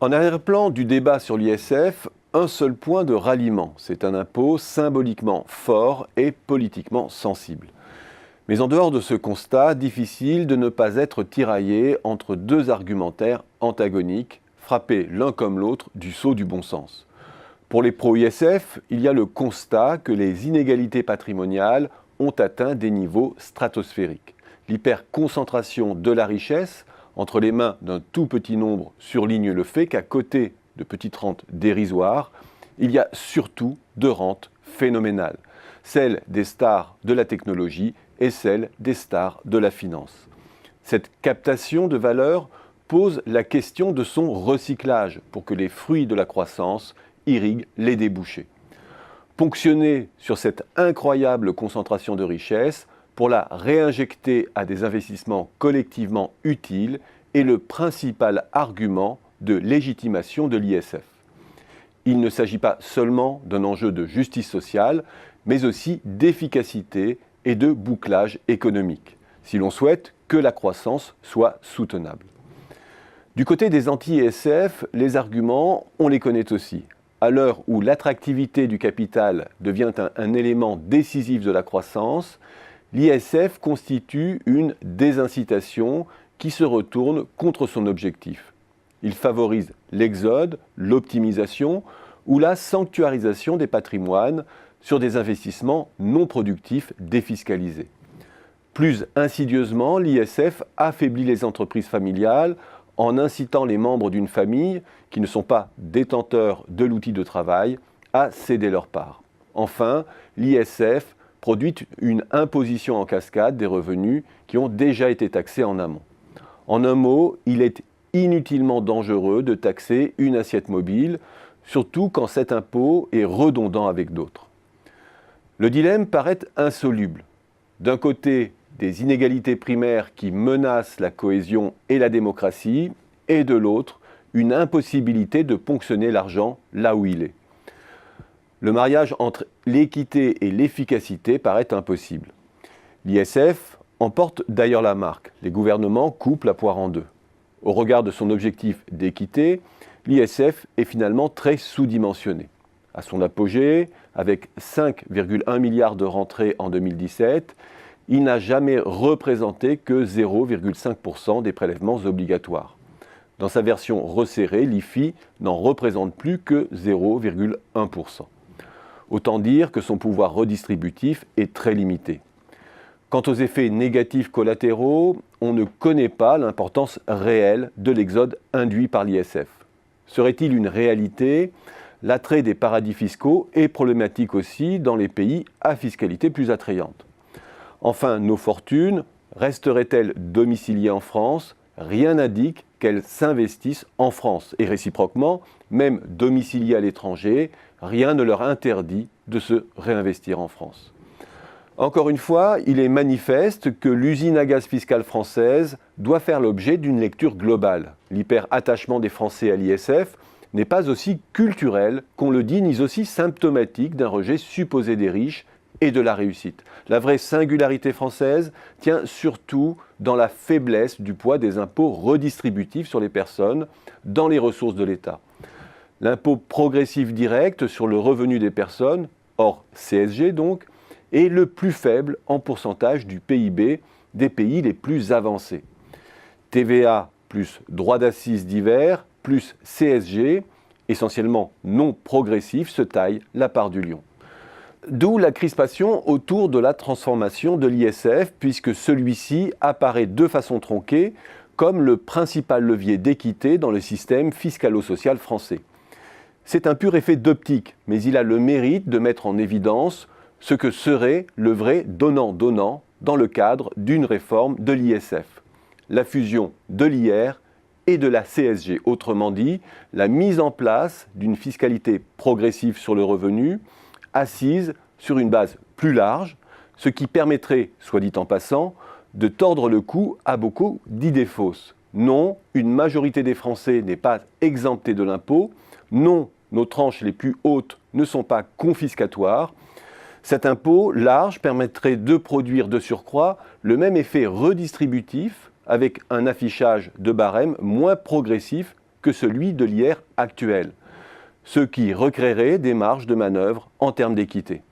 En arrière-plan du débat sur l'ISF, un seul point de ralliement. C'est un impôt symboliquement fort et politiquement sensible. Mais en dehors de ce constat, difficile de ne pas être tiraillé entre deux argumentaires antagoniques, frappés l'un comme l'autre du sceau du bon sens. Pour les pro-ISF, il y a le constat que les inégalités patrimoniales ont atteint des niveaux stratosphériques. L'hyperconcentration de la richesse entre les mains d'un tout petit nombre surligne le fait qu'à côté de petites rentes dérisoires, il y a surtout deux rentes phénoménales, celle des stars de la technologie et celle des stars de la finance. Cette captation de valeur pose la question de son recyclage pour que les fruits de la croissance irriguent les débouchés. Ponctionner sur cette incroyable concentration de richesse pour la réinjecter à des investissements collectivement utiles est le principal argument de légitimation de l'ISF. Il ne s'agit pas seulement d'un enjeu de justice sociale, mais aussi d'efficacité et de bouclage économique, si l'on souhaite que la croissance soit soutenable. Du côté des anti-ISF, les arguments, on les connaît aussi. À l'heure où l'attractivité du capital devient un élément décisif de la croissance, l'ISF constitue une désincitation qui se retourne contre son objectif. Il favorise l'exode, l'optimisation ou la sanctuarisation des patrimoines sur des investissements non productifs défiscalisés. Plus insidieusement, l'ISF affaiblit les entreprises familiales en incitant les membres d'une famille qui ne sont pas détenteurs de l'outil de travail à céder leur part. Enfin, l'ISF produit une imposition en cascade des revenus qui ont déjà été taxés en amont. En un mot, il est inutilement dangereux de taxer une assiette mobile, surtout quand cet impôt est redondant avec d'autres. Le dilemme paraît insoluble. D'un côté, des inégalités primaires qui menacent la cohésion et la démocratie, et de l'autre, une impossibilité de ponctionner l'argent là où il est. Le mariage entre l'équité et l'efficacité paraît impossible. L'ISF en porte d'ailleurs la marque. Les gouvernements coupent la poire en deux. Au regard de son objectif d'équité, l'ISF est finalement très sous-dimensionné. À son apogée, avec 5,1 milliards de rentrées en 2017, il n'a jamais représenté que 0,5% des prélèvements obligatoires. Dans sa version resserrée, l'IFI n'en représente plus que 0,1%. Autant dire que son pouvoir redistributif est très limité. Quant aux effets négatifs collatéraux, on ne connaît pas l'importance réelle de l'exode induit par l'ISF. Serait-il une réalité ? L'attrait des paradis fiscaux est problématique aussi dans les pays à fiscalité plus attrayante. Enfin, nos fortunes resteraient-elles domiciliées en France ? Rien n'indique qu'elles s'investissent en France. Et réciproquement, même domiciliées à l'étranger, rien ne leur interdit de se réinvestir en France. Encore une fois, il est manifeste que l'usine à gaz fiscale française doit faire l'objet d'une lecture globale. L'hyper-attachement des Français à l'ISF n'est pas aussi culturel qu'on le dit, ni aussi symptomatique d'un rejet supposé des riches et de la réussite. La vraie singularité française tient surtout dans la faiblesse du poids des impôts redistributifs sur les personnes dans les ressources de l'État. L'impôt progressif direct sur le revenu des personnes, hors CSG donc, est le plus faible en pourcentage du PIB des pays les plus avancés. TVA plus droits d'assises divers plus CSG, essentiellement non progressif, se taille la part du lion. D'où la crispation autour de la transformation de l'ISF, puisque celui-ci apparaît de façon tronquée comme le principal levier d'équité dans le système fiscalo-social français. C'est un pur effet d'optique, mais il a le mérite de mettre en évidence ce que serait le vrai donnant-donnant dans le cadre d'une réforme de l'ISF. La fusion de l'IR et de la CSG, autrement dit, la mise en place d'une fiscalité progressive sur le revenu, assise sur une base plus large, ce qui permettrait, soit dit en passant, de tordre le cou à beaucoup d'idées fausses. Non, une majorité des Français n'est pas exemptée de l'impôt. Non, nos tranches les plus hautes ne sont pas confiscatoires. Cet impôt large permettrait de produire de surcroît le même effet redistributif avec un affichage de barème moins progressif que celui de l'IR actuel, ce qui recréerait des marges de manœuvre en termes d'équité.